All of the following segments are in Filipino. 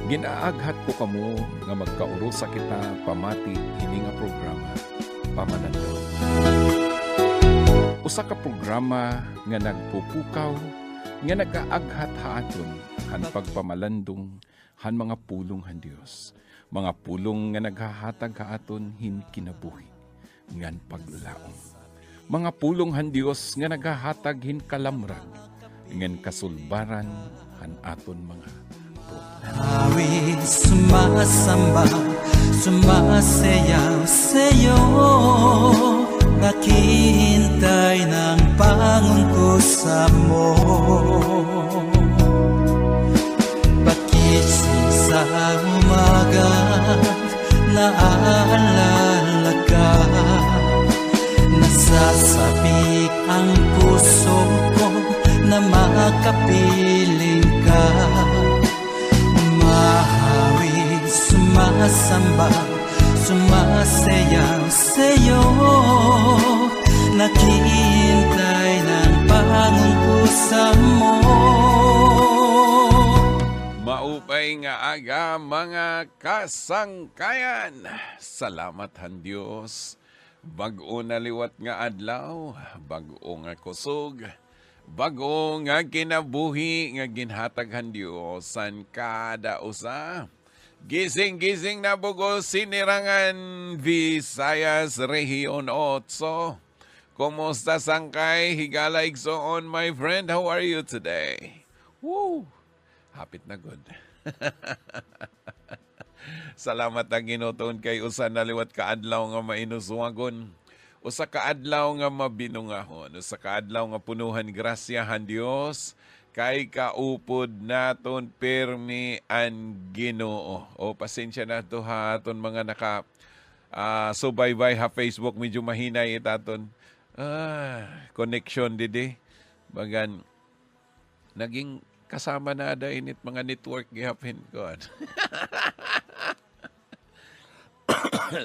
Ginaaghat ko kamo nga magkauro sa kita pamati ini nga programa Pamalandong. Usa ka programa nga nagpupukaw nga nagaaghat haaton han pagpamalandong han mga pulong han Dios. Mga pulong nga naghahatag haaton hin kinabuhi ngan paglaom. Mga pulong han Dios nga naghahatag hin kalamrag ngan kasulbaran han aton mga Awit sumasamba, sumasayaw sa'yo, naghihintay ng pangungkusa mo. Pagising sa umaga, naaalala ka, nasasabik ang puso ko na makapiling ka. Umahawig, sumasamba, sumasayaw sa'yo, naghihintay ng pangungkusa mo. Maupay nga aga mga kasangkayan. Salamat han Dios. Bag-o na liwat nga adlaw, bag-o nga kusog, bag-o nga kinabuhi nga ginhataghan Dios san kada usa. Gising-gising na bugo sinirangan Visayas Region 8. Kumusta sangkay? Higala igsoon, my friend. How are you today? Woo! Hapit na good. Salamat ang ginuton kay usa na liwat kaadlaw nga mainuswagon. Usa kaadlaw nga mabinungahon, usa kaadlaw nga punuhan grasyahan Dios kay kaupod naton permi an Ginoo. O pasensya na to ha aton mga naka subaybay ha Facebook, medyo mahinay itaton. Connection didi. Bagan naging kasama na da init mga network gihapin ko.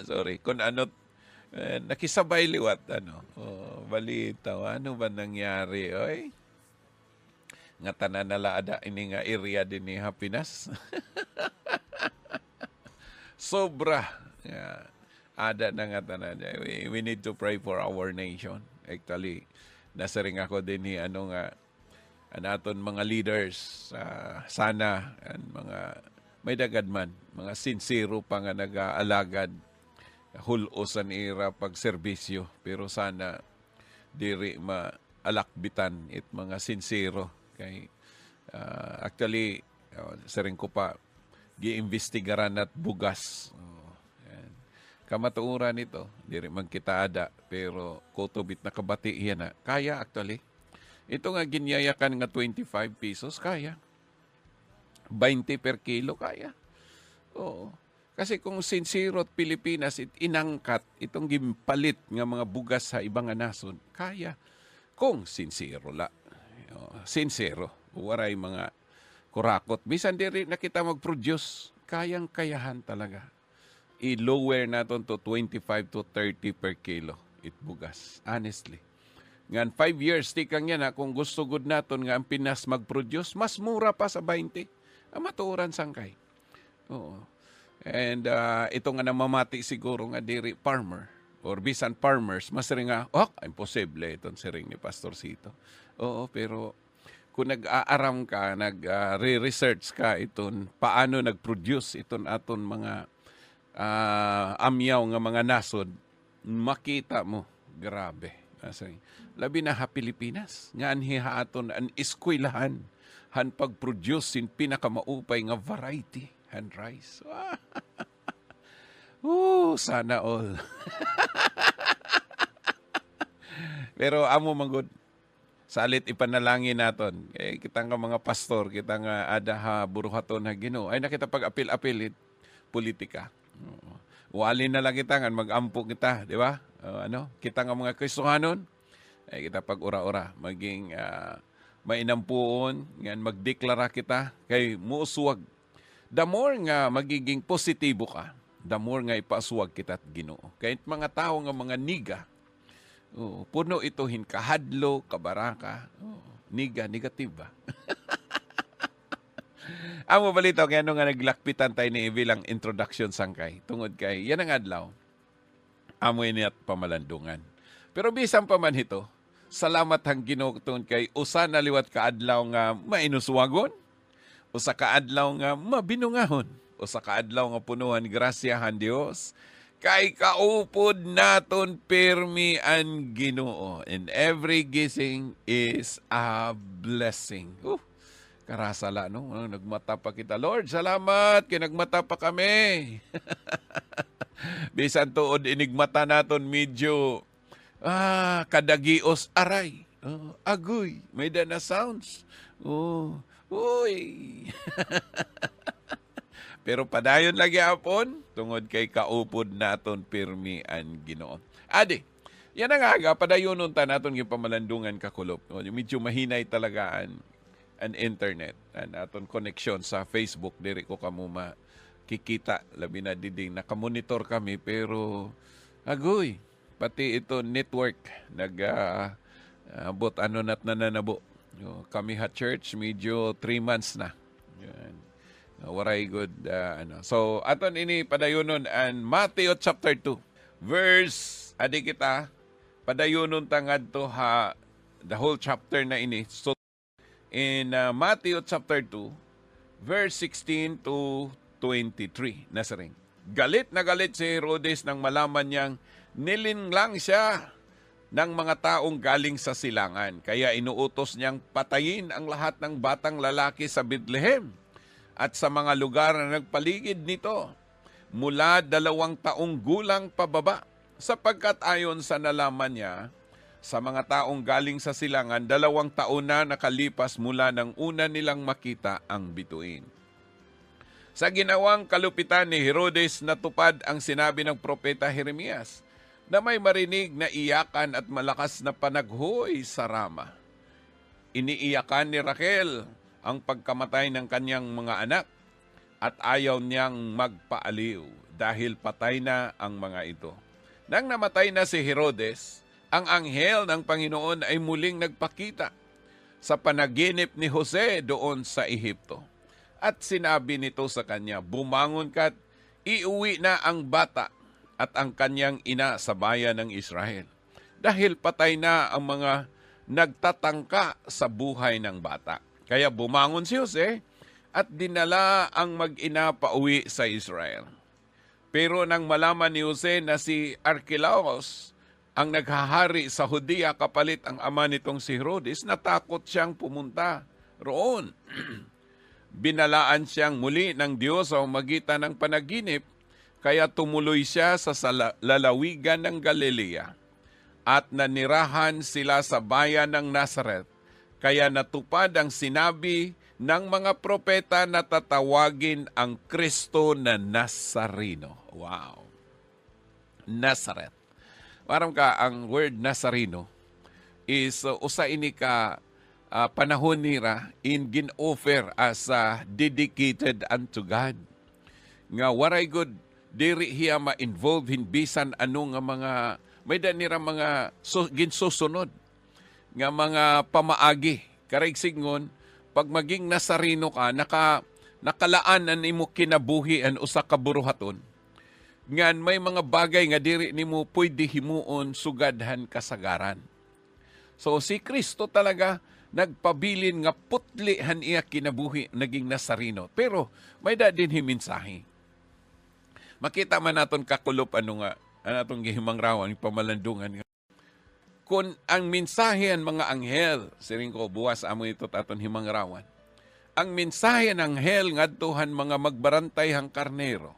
Sorry, kung ano nakisabay liwat balita ano ba nangyari oy nga tanan nalaada ini nga area din ni Hapinas. Sobra ada na nga tanan. We need to pray for our nation. Actually nasaring ako din ni anaton mga leaders sana mga may dagad man mga sincero pa nga nag-aalagad hulusan ira pagserbisyo, pero sana diri maalakbitan it mga sincero kay actually saring ko pa giimbestigaran at bugas. Kamatuuran ito diri man kita ada, pero kutubit na kabati yan na kaya actually ito nga ginyayakan nga 25 pesos kaya 20 per kilo kaya. Oo. Kasi kung sincero at Pilipinas inangkat itong gimpalit nga mga bugas sa ibang nason, kaya. Kung sincero la. Sincero. Waray mga kurakot. Bisan diri na kita mag-produce, kayang-kayahan talaga. I-lower naton to 25 to 30 per kilo it bugas. Honestly. Ngan 5 years tikang yan kung gusto good naton nga ang Pinas mag-produce, mas mura pa sa 20. Matuuran sangkay. Oo. And ito nga namamati siguro nga diri farmer or bisan farmers, mas rin nga, imposible itong siring ni Pastor Sito. Oo, pero kung nag-aaram ka, nag-re-research ka iton, paano nag-produce iton aton mga amyaw nga mga nasod, makita mo, grabe. Labi na ha Pilipinas, nga anhiha aton an iskwilahan, han pag-produce in pinakamaupay nga variety and rice. Sana all. Pero amo manggod salit ipanalangin naton. Kita nga mga pastor, kita nga ada ha buruhaton ha Ginoo. Ay nakita pag-apil-apilit politika. Wali na lang kita nga mag-ampo kita, di ba? Kita nga mga Kristohanon, ay kita pag-ura-ura maging mainampuon, nga magdeklara kita kay muuswag. The more nga magiging positibo ka, the more nga ipaswag kita at Ginoo. Kahit mga tao nga mga niga, puno ito kahadlo, kabaraka, niga, negatiba. Amo balita kay ano nga naglakpitan tayo ni Evil ang introduction sangkay. Tungod kay yan ang adlaw. Amo ini at pamalandungan. Pero bisan pa man ito, salamat hang Ginoo tungod kay usa na liwat ka adlaw nga mainuswagon, usa ka adlaw nga mabinungahon, usa ka adlaw nga punuhan grasyahan Dios. Kay kaupod naton pirmi ang Ginoo, and every gising is a blessing. Karasala, no? Nagmata pa kita. Lord, salamat, kay nagmata pa kami. Bisan tuod inigmata naton medyo kadagios aray. Agoy, may dana sounds. Uy. Pero padayon lagi apon, tungod kay kaupod naton pirmi ang Ginoo. Adi, yan ang aga, padayonon ta naton yung pamalandungan kakulop. Medyo mahinay talaga ang internet. Naton connection sa Facebook, diri ko kamo makikita. Labi na diding, nakamonitor kami, pero agoy, pati ito network, abot ano nat nananabo. Kami ha church, medyo 3 months na. Yan. Waray good So aton ini padayonon an Matthew chapter 2 verse adi kita padayonon tangad to ha the whole chapter na ini. So in Matthew chapter 2 verse 16 to 23 nasaring. Galit na galit si Herodes nang malaman niyang nilinlang siya ng mga taong galing sa silangan. Kaya inuutos niyang patayin ang lahat ng batang lalaki sa Bethlehem at sa mga lugar na nagpaligid nito mula 2 taong gulang pababa, sapagkat ayon sa nalaman niya sa mga taong galing sa silangan, 2 taon na nakalipas mula nang una nilang makita ang bituin. Sa ginawang kalupitan ni Herodes, natupad ang sinabi ng propeta Jeremias na may marinig na iyakan at malakas na panaghoy sa Rama. Iniiyakan ni Raquel ang pagkamatay ng kanyang mga anak at ayaw niyang magpaaliw dahil patay na ang mga ito. Nang namatay na si Herodes, ang anghel ng Panginoon ay muling nagpakita sa panaginip ni Jose doon sa Ehipto. At sinabi nito sa kanya, bumangon ka't iuwi na ang bata at ang kanyang ina sa bayan ng Israel. Dahil patay na ang mga nagtatangka sa buhay ng bata. Kaya bumangon si Jose at dinala ang mag-ina pauwi sa Israel. Pero nang malaman ni Jose na si Archelaus ang naghahari sa Judea kapalit ang ama nitong si Herodes, natakot siyang pumunta roon. Binalaan siyang muli ng Diyos sa magitan ng panaginip, kaya tumuloy siya sa lalawigan ng Galilea at nanirahan sila sa bayan ng Nazareth. Kaya natupad ang sinabi ng mga propeta na tatawagin ang Kristo na Nazareno. Wow. Nazareth. Parang ka, ang word Nazareno is usa ini ka panahon nira in gin-offer as dedicated unto God. Nga waray good, diri hiya ma-involve in bisan ano nga mga, may danira mga ginsusunod nga mga pamaagi. Karigsingon, pag maging Nazareno ka, nakalaan ang imo kinabuhi ang usa ka buruhaton. Ngan may mga bagay nga diri nimo pwede himuon sugadhan kasagaran. So si Kristo talaga nagpabilin nga putlihan iya kinabuhi naging Nazareno. Pero may da din himinsahi. Makita man naton kakulop ano nga anatong gihimang rawan pamalandungan. Kung ang mensahe ng mga anghel, siring ko buwas amo ito taton himang rawan. Ang mensahe ng anghel ngadtuhan mga magbarantay hang karnero,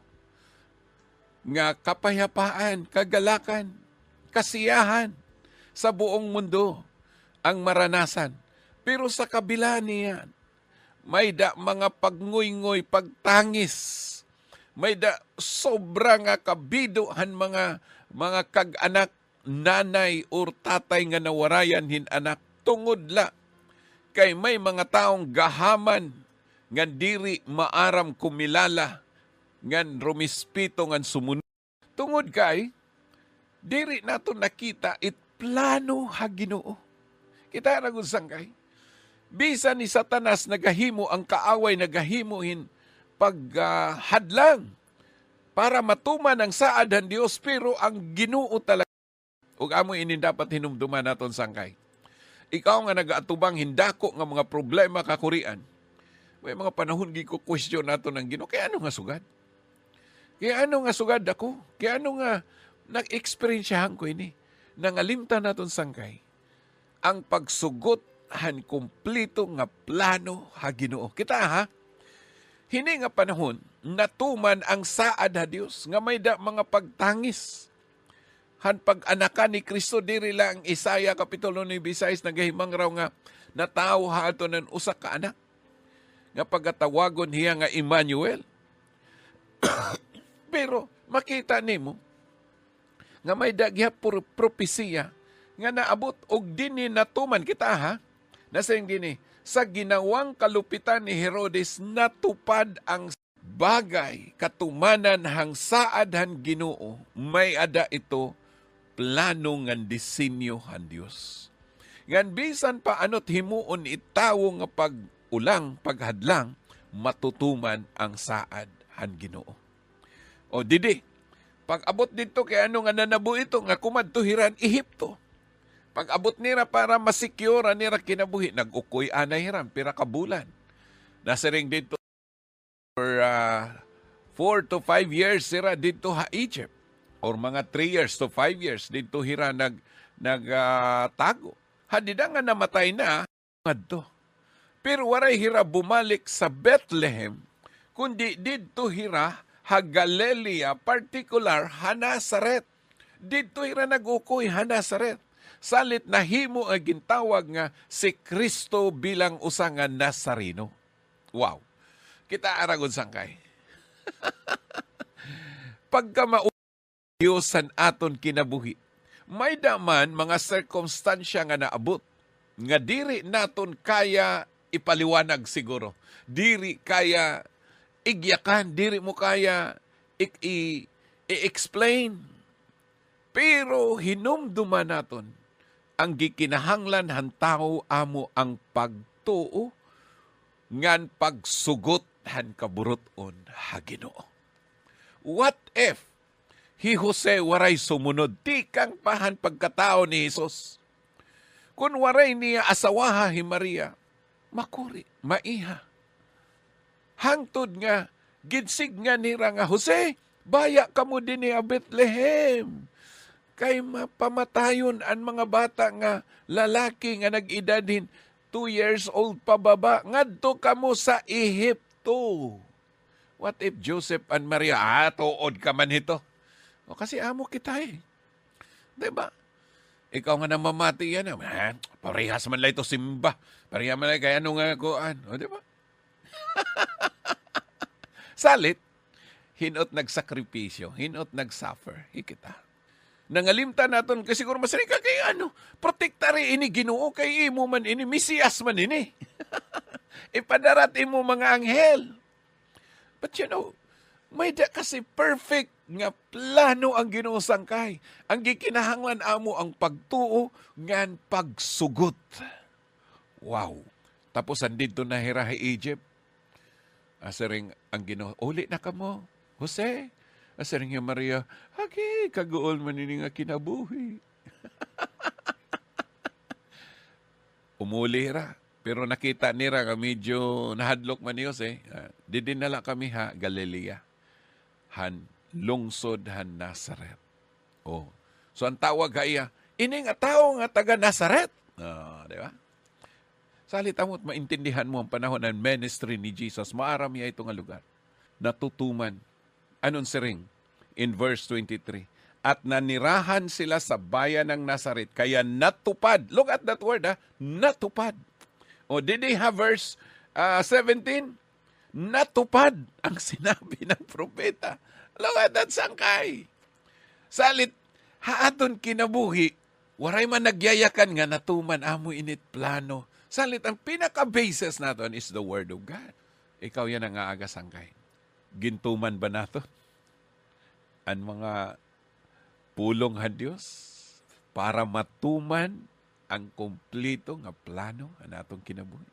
nga kapayapaan, kagalakan, kasiyahan sa buong mundo ang maranasan. Pero sa kabila niyan, may da mga pagngoy-ngoy, pagtangis, may da sobra nga kabiduhan mga kag-anak, nanay or tatay nga nawarayan hin anak tungod la kay may mga taong gahaman nga diri maaram kumilala ngan rumispito ngan sumunod tungod kay diri nato nakita it plano ha Ginoo. Kita ra gud sangkay Bisan ni Satanas nagahimo ang kaaway, nagahimuhin paghadlang para matuman ang saad ng Dios, pero ang Ginoo talaga ug amo ini dapat hinumduman naton sangkay. Ikaw nga nagaatubang hindako nga mga problema kakurian. May mga panahon gi ko question nato ng Ginoo, kaya ano nga sugad? Kaya ano nga sugad ako? Kaya ano nga nag-experiensyahan ko ini? Nangalimtan naton sangkay ang pagsugot han kumplito nga plano ha Ginoo. Kita ha, hini nga panahon natuman ang saad ha Dios nga may mga pagtangis. Han pag-anakan ni Kristo diri lang Isaiah kapitulo 9:6 nagahimang raw nga natawo ha ato ng usa ka anak nga pagatawagon hiya nga Emmanuel. Pero makita nimo nga may dagya propesiya nga naabot og dinhi natuman kita ha. Nasayang gini, sa ginawang kalupitan ni Herodes natupad ang bagay katumanan hang saad han Ginoo. May ada ito plano ngan disenyo han Dios. Ngan bisan pa anot himuon itawo nga pag-ulang, paghadlang, matutuman ang saad han Ginoo. O didi, pag-abot dito kay ano nga nanabu ito nga kumadtuhiran Ehipto. Pag-abot nira para masecure nira kinabuhi, nag-ukoy anay hiram, pira ka bulan. Nasa ring dito for 4 to 5 years sira dito ha Egypt. Or mga 3 years to 5 years dito hira nagtago. Hadida nga namatay na, madto. Pero waray hira bumalik sa Bethlehem, kundi dito hira ha Galilea, particular ha Nazaret. Dito hira nag-ukoy ha Nazaret. Salit na himo ang gintawag nga si Kristo bilang usa nga Nazareno. Wow. Kita aragon sangkay. Pagka Diyosan aton kinabuhi, may daman mga circumstansya nga naabot nga diri naton kaya ipaliwanag siguro. Diri kaya igyakan, diri mo kaya i-explain. Pero hinumduman naton ang gikinahanglan han tao amo ang pagtuo ngan pagsugot han kaburuton ha Ginoo. What if hi Jose waray sumunod tikang pahan pagkatao ni Jesus? Kung waray niya asawaha hi Maria, makuri, maiha. Hangtod nga, gidsig nga nira nga, Jose, baya ka mo din ni Bethlehem. Kay mapamatayon ang mga bata nga lalaki nga nag-edadhin 2 years old pababa, ngadto kamo sa Ehipto. What if Joseph and Maria, tuod ka man ito? O kasi amo kita eh. Diba? Ikaw nga namamati yan. Parehas man lang ito simba. Parehas man lang kaya ano nga kuan. O diba? Salit, hinot nagsakripisyo, hinot nagsuffer. Hikita. Nangalimtan naton kasi siguro masari ka kay ano, protektari ini Ginoo kay imo man ini, Mesiyas man ini. Ipadarat imo mga anghel. But you know, may da kasi perfect nga plano ang Ginoo sangkay. Ang gikinahanglan amo ang pagtuo ngan pagsugot. Wow. Tapos andito na hirahi Egypt. Asaring ang Ginoo, uli na kamo, Jose. Asaring yung Maria, hagi, kagool man ini nga kinabuhi. Umuli ra. Pero nakita nira nga medyo nahadlok man ni Jose. Didinala kami ha, Galilea. Han lungsod han Nazaret. Oh. So ang tawag kaya, ini nga tao nga taga Nazaret. Di ba? Salit amot maintindihan mo ang panahon ng ministry ni Jesus. Maaram niya ito nga lugar. Natutuman. Anon siring? In verse 23. At nanirahan sila sa bayan ng Nazaret. Kaya natupad. Look at that word ha. Natupad. O did they have verse 17? Natupad ang sinabi ng propeta. Look at that sangkay. Salit, haaton kinabuhi, waray man nagyayakan nga natuman amo init plano. Salit, ang pinaka-basis naton is the Word of God. Ikaw yan ang aaga sangkay. Gintuman ba nato? Ang mga pulong ha Diyos para matuman ang kumplito nga plano ang atong kinabuhi.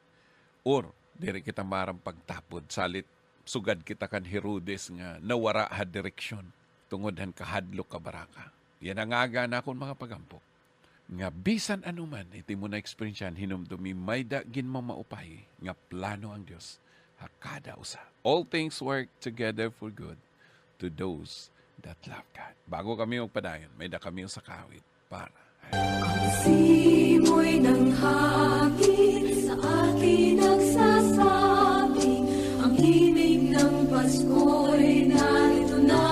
or diri kita marang pagtapod salit sugad kita kan Herodes nga nawara ha direksyon tungod han kahadlok ka baraka. Yan ang aga na akong mga pagampok. Nga bisan anuman iti mo na eksperyensyan hinumdumi may gin mamaupay nga plano ang Dios hakada usa. All things work together for good to those that love God. Bago kami magpadayon, may da kami sa kawit para. Simoy ng hangin sa akin nagsasabi, ang himig ng Pasko'y narito na.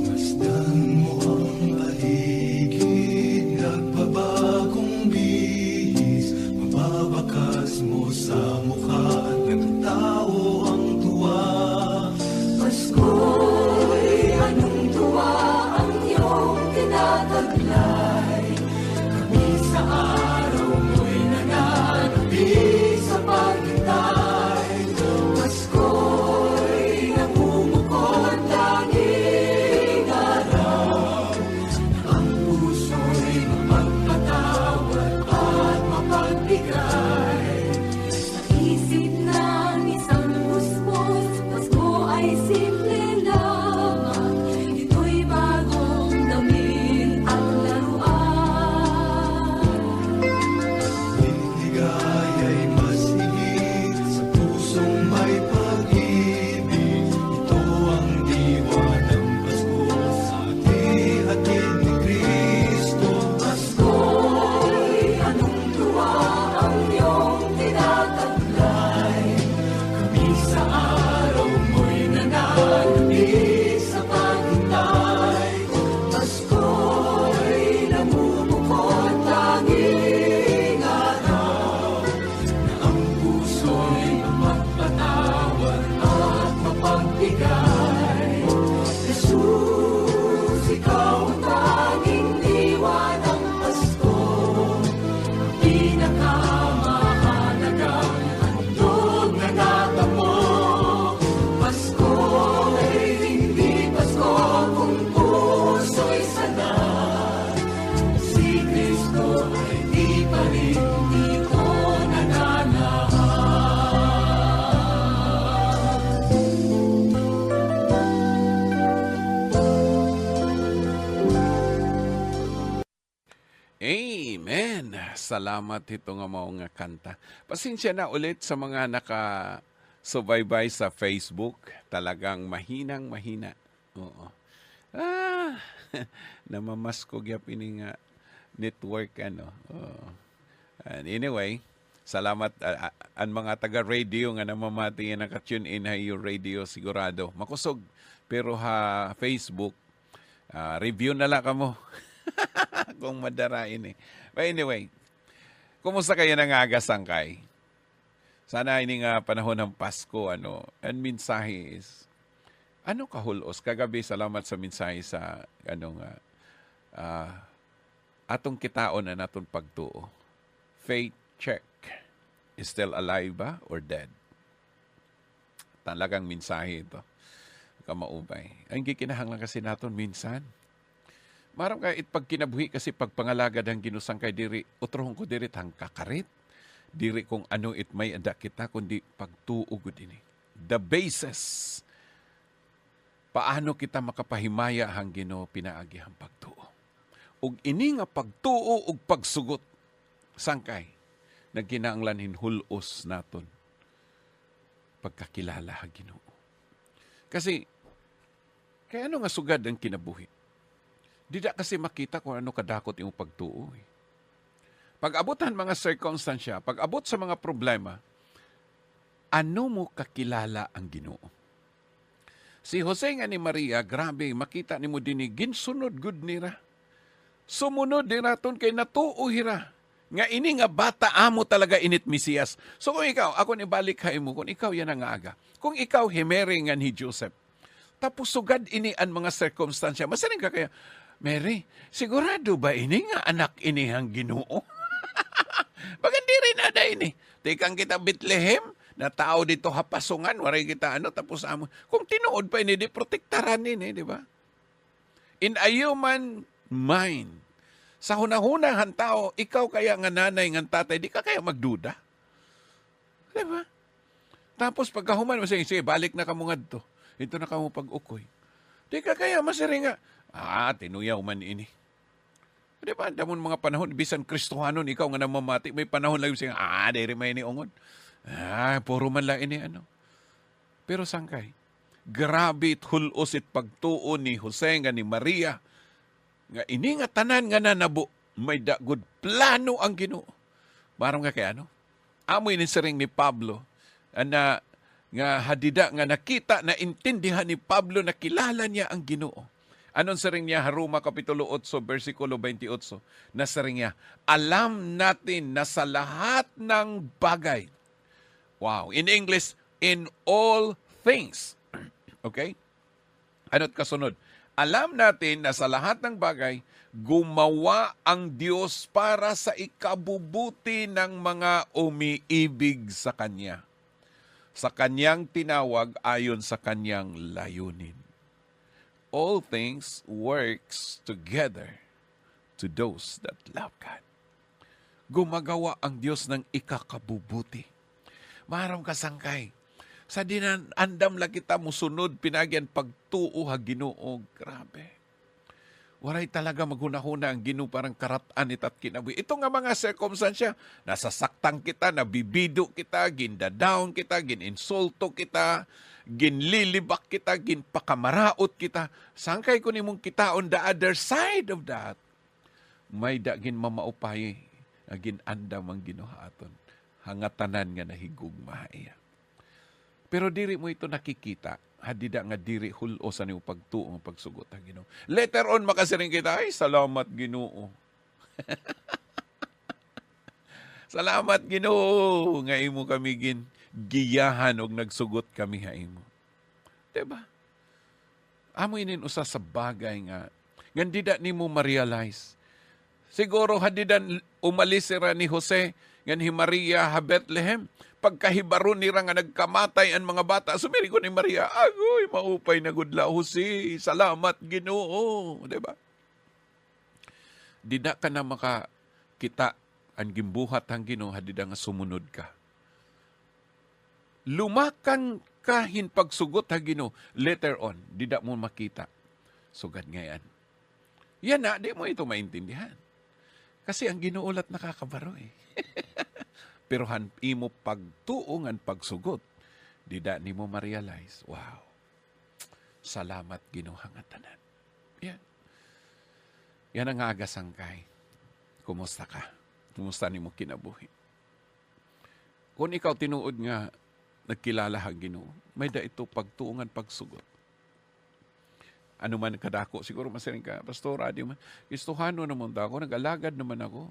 Masdan mo ang paligid, nagbabagong bihis, mababakas mo sa mukha ng tao ang tuwa. Pasko'y anong tuwa ang iyong tinataglay, kami sa araw mo'y nananabi sa paghintay. Pasko'y namumukod tanging araw, ang puso'y mapagpatawad at mapagbigay. Sa isip ng isang puspos, Pasko ay simple lamang, ito'y bagong damit at laruan. Ligaya'y mas higit sa pusong may pag-ibig. Ito ang diwa ng Pasko sa hati-hatid ni Kristo. Pasko'y anong tuwa ang iyong tinataglay, kami sa araw mo'y nananabi sa paghintay. Pasko'y namumukod tanging araw, na ang puso'y magpatawad at mapagbigay. Jesus, ikaw ang tanging diwa ng Pasko, ang pinakamahalagang handog na natamo. Pasko'y hindi Pasko kung puso'y sanay. Si Kristo ay di pa rin dito nananahan. Amen! Salamat ito nga mga kanta. Pasensya na ulit sa mga naka-subaybay sa Facebook. Talagang mahina. Oo. Namamasko gyap ini nga network Oo. And anyway, salamat ang mga taga-radio nga namamati nga naka-tune in yung radio sigurado. Makusog. Pero Facebook, review na lang kamo. Kung madarain But anyway, kumusta kayo ng aga sangkay? Sana ini nga panahon ng Pasko, and mensahe is, kahulos? Kagabi, salamat sa mensahe sa, atong kitaon na naton pagtuo. Faith check. Is still alive ba or dead? Talagang mensahe ito. Kamaubay. Ang gikinahanglan kasi naton minsan. Maram ka pagkinabuhi kasi pagpangalagad ang ginusang kay diri, utrohon ko diri tang kakarit. Diri kung ano it may anda kita, kundi pagtuugod ini. The basis. Paano kita makapahimaya hang Ginoo pinaagi ang pagtuo. Ug ini nga pagtuo ug pagsugot sangkay nagkinahanglan hinhulos naton pagkakilala hang Ginoo. Kasi kaya nga sugad ang kinabuhi. Dida kasi makita kung ano kadakot yung pagtuo. Pag-abutan mga circumstansya, pag-abot sa mga problema, ano mo kakilala ang Ginoo? Si Jose nga ni Maria, grabe, makita ni mo din ginsunod gud nira. Sumunod nira ton kay natuo hira. Nga ini nga bata amo talaga init Mesiyas. So kung ikaw, ako ni balik hay mo, kung ikaw yan ang aga. Kung ikaw himere nga ni Joseph, tapos sugad ini ang mga circumstansya, masaling ka kaya, Mary, sigurado ba ini nga anak ini ang Ginoo? Bakit di rin ada ini? Tikang kita Bethlehem, na tao dito hapasungan, waray kita tapos amo. Kung tinuod pa ini, di protektaran ini, di ba? In a human mind, Sa hunahunang tao, ikaw kaya nga nanay nga tatay, di ka kaya magduda. Diba? Tapos pagkahuman mo, sige, balik na ka mo ngadto. Ito na ka mo pag-ukoy. Di ka kaya masiringa. Tinuyaw man ini. Diba? Damon mga panahon, bisan Kristohanon, ikaw nga namamati, may panahon lang yung sige, diri may ini ongon. Puro man lang ini ano. Pero sangkay, grabe it hulos it pagtuo ni Jose nga ni Maria, nga ini nga tanan nga nanabo, may dagod plano ang Ginoo. Marang nga kay ano? Amoy ni siring ni Pablo, na nga hadida nga nakita, na intindihan ni Pablo na kilala niya ang Ginoo. Anon siring niya, Roma Kapitulo 8, versikulo 28, na siring niya, alam natin na sa lahat ng bagay, wow, in English, in all things, okay? Ano't kasunod? Alam natin na sa lahat ng bagay, gumawa ang Diyos para sa ikabubuti ng mga umiibig sa Kanya, sa Kanyang tinawag ayon sa Kanyang layunin. All things works together to those that love God. Gumagawa ang Diyos ng ikakabubuti. Maram kasangkay. Sa dinan, andam lang kita musunod, pinagyan pagtuo ha Ginoo. Grabe. Waray talaga maghunahuna ang Ginoo parang karatan itat kinabuhi. Ito nga mga circumstansya, nasasaktan kita, nabibido kita, gindadown kita, gininsulto kita, ginlilibak kita, ginpakamaraot kita. Sangkay ko nimong kita on the other side of that. May dagin mamaupay, agin andam ang Ginoo aton. Hangatanan nga nahigugma iya. Pero diri mo ito nakikita, hadida nga diri hulo sa niyo pagtuo ng pagsugot ang Ginoo. Later on makasiring kita, ay salamat Ginoo. Salamat Ginoo nga imo kami giyahan og nagsugot kami ha imo. Diba? Amo inin usa sa bagay nga ngandida nimo ma-realize. Siguro hadidan umalis sira ni Jose ngan hi Maria ha Bethlehem. Pagkahibaron nira nga nagkamatay ang mga bata, sumiri ko ni Maria, agoy, maupay na gudla, Jose, salamat Ginoo. Diba? Dida ka na makakita ang gimbuhat ang Ginoo, hadida nga sumunod ka. Lumakan ka hinpagsugot ha Ginoo, later on, dida mo makita. Sugad ngayon. Yan na, di mo ito maintindihan. Kasi ang Ginoo lat nakakabaro eh. Pero imo pagtuungan pagsugot, dida nimo ma-realize, wow, salamat Ginoo nga tanan. Yan. Yan ang agasangkay. Kumusta ka? Kumusta nimo kinabuhi? Kung ikaw tinuod nga nagkilala ha Ginoo, may da ito pagtuungan pagsugot. Ano man kadako, siguro masiring ka, Pastor, adi man, Kristohano naman ako, nag-alagad naman ako.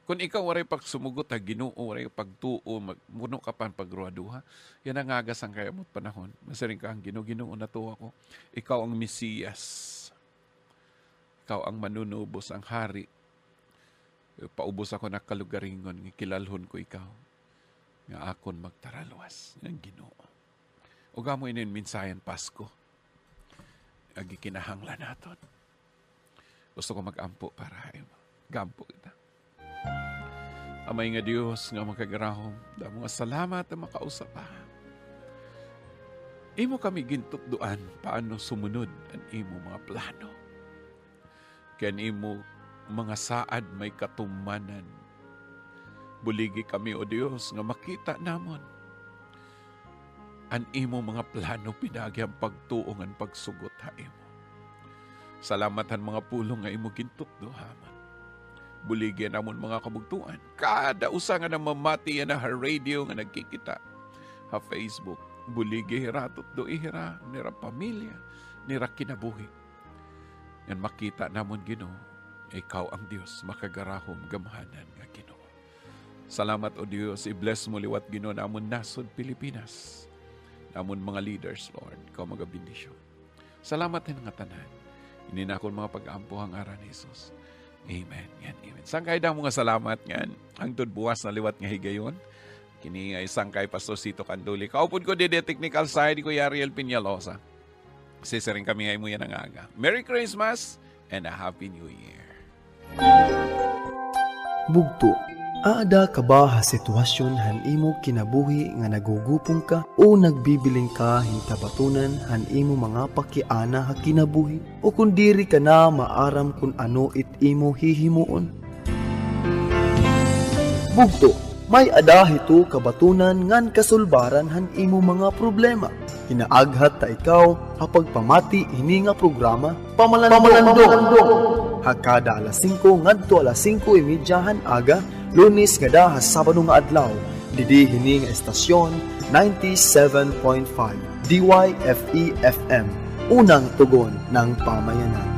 Kung ikaw waray pagsumugot ha Ginoo, waray pagtuo, muno ka pan pagruaduha, yan ang agas ang kaya mo't panahon. Masaring ka ang Ginoo na to ako. Ikaw ang Mesiyas. Ikaw ang manunubos, ang hari. Paubos ako na kalugaringon, kilalhon ko ikaw. Nga akon magtaralwas. Ang Ginoo. O gamo inin minsayan Pasko. Agi kinahanglan naton. Gusto ko mag-ampo para gampo kita. Amay nga Diyos nga makagarahom, damo nga salamat na makausap pa. Imo kami gintutduan paano sumunod ang imo mga plano. Kaya imo mga saad may katumanan. Buligi kami o Diyos nga makita namon. Ang imo mga plano pinagyang pagtuungan pagsugot ha imo. Salamatan mga pulong nga imo gintutduhaman. Buligyan namon mga kabugtuan. Kada usa nga na mamati yan na radio nga nagkikita. Ha Facebook. Buligi hiratot do ihira. Nira pamilya. Nira kinabuhi. Yan makita namon Ginoo. Ikaw ang Diyos. Makagarahom gamahanan nga Ginoo. Salamat o Diyos. I-bless mo liwat Ginoo namon nasod Pilipinas. Namon mga leaders Lord. Ikaw magabindisyon. Salamat din nga tanan. Ininakon mga pag-aampuhang aran ni Jesus. Amen. Yan, amen. Sangkay daw mga salamat yan. Ang buwas na liwat nga higayon. Kini nga sangkay Pastor Sito Canduli. Kaupod ko dede technical side ko Ariel Piñalosa. Sisiring kami ngayon mo yan ang aga. Merry Christmas and a Happy New Year. Bugto, aada ka ba ha sitwasyon han imo kinabuhi nga nagugupong ka o nagbibiling ka hintabatunan han imo mga pakiana ha kinabuhi o kung diri ka na maaram kung ano it imo hihimuon? Bugto, may ada hito kabatunan ngan kasulbaran han imo mga problema. Hinaaghat ta ikaw hapagpamati ini nga programa Pamalandong. Hakada alas 5 ngadto alas 5:30 han aga, Lunes kada ha Sabado nga adlaw. Didi hini nga estasyon 97.5 DYFE FM. Unang tugon ng pamayanan.